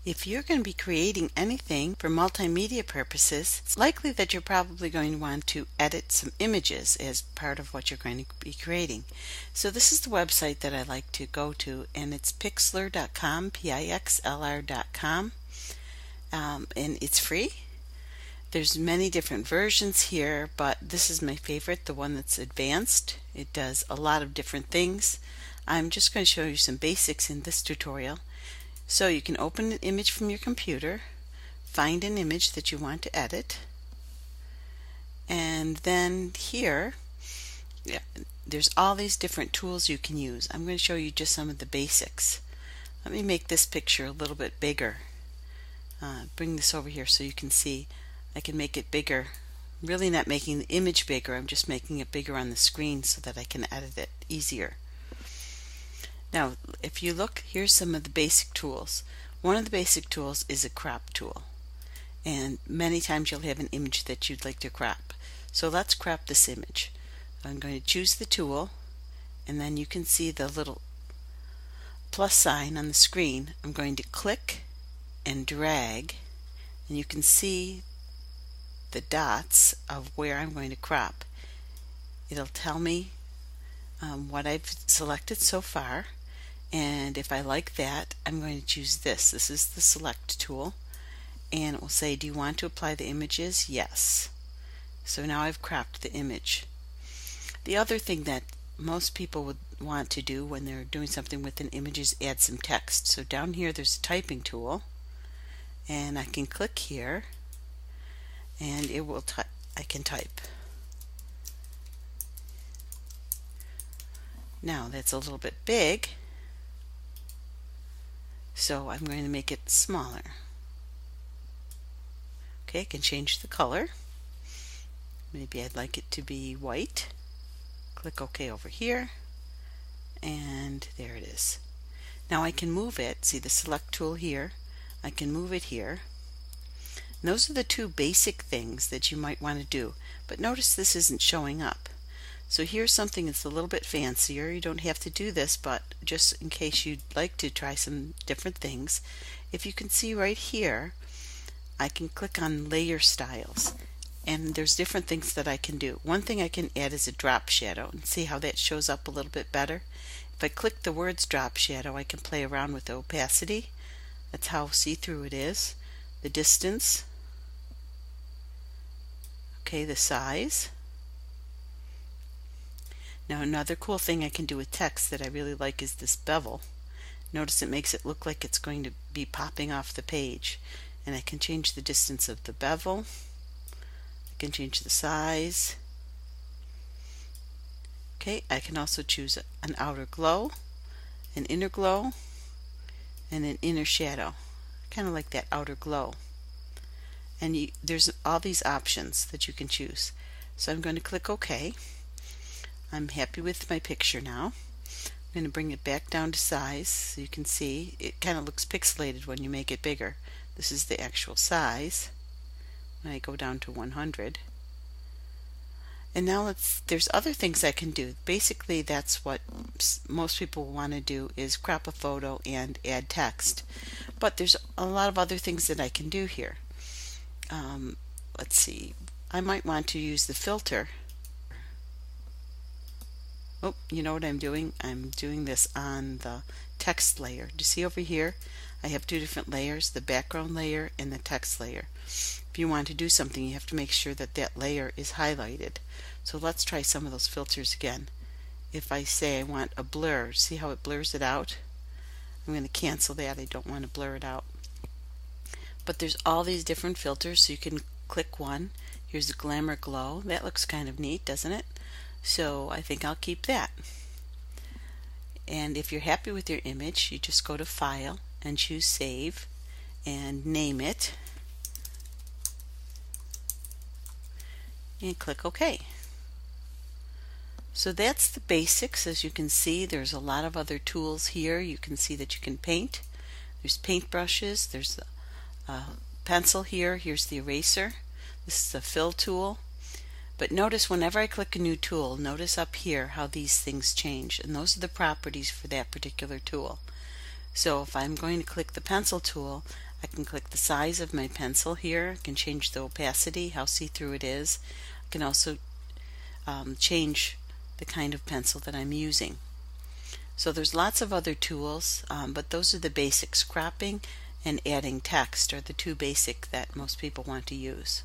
If you're going to be creating anything for multimedia purposes, it's likely that you're probably going to want to edit some images as part of what you're going to be creating. So this is the website that I like to go to, and it's pixlr.com, Pixlr.com, and it's free. There's many different versions here, but this is my favorite, the one that's advanced. It does a lot of different things. I'm just going to show you some basics in this tutorial. So you can open an image from your computer, find an image that you want to edit, and then here there's all these different tools you can use. I'm going to show you just some of the basics. Let me make this picture a little bit bigger. Bring this over here so you can see. I can make it bigger. Really not making the image bigger, I'm just making it bigger on the screen so that I can edit it easier. Now, if you look, here's some of the basic tools. One of the basic tools is a crop tool. And many times you'll have an image that you'd like to crop. So let's crop this image. I'm going to choose the tool, and then you can see the little plus sign on the screen. I'm going to click and drag, and you can see the dots of where I'm going to crop. It'll tell me what I've selected so far. And if I like that, I'm going to choose this. This is the select tool, and it will say, do you want to apply the images? Yes. So now I've cropped the image. The other thing that most people would want to do when they're doing something with an image is add some text. So down here there's a typing tool, and I can click here, and it will I can type. Now that's a little bit big, so I'm going to make it smaller. Okay, I can change the color. Maybe I'd like it to be white. Click OK over here, and there it is. Now I can move it. See the select tool here? I can move it here. And those are the two basic things that you might want to do, but notice this isn't showing up. So here's something that's a little bit fancier. You don't have to do this, but just in case you'd like to try some different things, if you can see right here, I can click on layer styles, and there's different things that I can do. One thing I can add is a drop shadow, and see how that shows up a little bit better. If I click the words drop shadow, I can play around with the opacity. That's how see-through it is. The distance. Okay, the size. Now another cool thing I can do with text that I really like is this bevel. Notice it makes it look like it's going to be popping off the page. And I can change the distance of the bevel. I can change the size. Okay, I can also choose an outer glow, an inner glow, and an inner shadow. Kind of like that outer glow. And there's all these options that you can choose. So I'm going to click OK. I'm happy with my picture now. I'm going to bring it back down to size so you can see it kind of looks pixelated when you make it bigger. This is the actual size when I go down to 100. And now there's other things I can do. Basically that's what most people want to do, is crop a photo and add text. But there's a lot of other things that I can do here. Let's see. I might want to use the filter. Oh, you know what I'm doing? I'm doing this on the text layer. Do you see over here? I have two different layers, the background layer and the text layer. If you want to do something, you have to make sure that that layer is highlighted. So let's try some of those filters again. If I say I want a blur, see how it blurs it out? I'm going to cancel that. I don't want to blur it out. But there's all these different filters, so you can click one. Here's the Glamour Glow. That looks kind of neat, doesn't it? So I think I'll keep that. And if you're happy with your image, you just go to File and choose Save and name it and click OK. So that's the basics. As you can see, there's a lot of other tools here. You can see that you can paint. There's paint brushes. There's the pencil here. Here's the eraser. This is the fill tool. But notice whenever I click a new tool, notice up here how these things change, and those are the properties for that particular tool. So if I'm going to click the pencil tool, I can click the size of my pencil here. I can change the opacity, how see-through it is. I can also change the kind of pencil that I'm using. So there's lots of other tools, but those are the basics. Cropping and adding text are the two basic that most people want to use.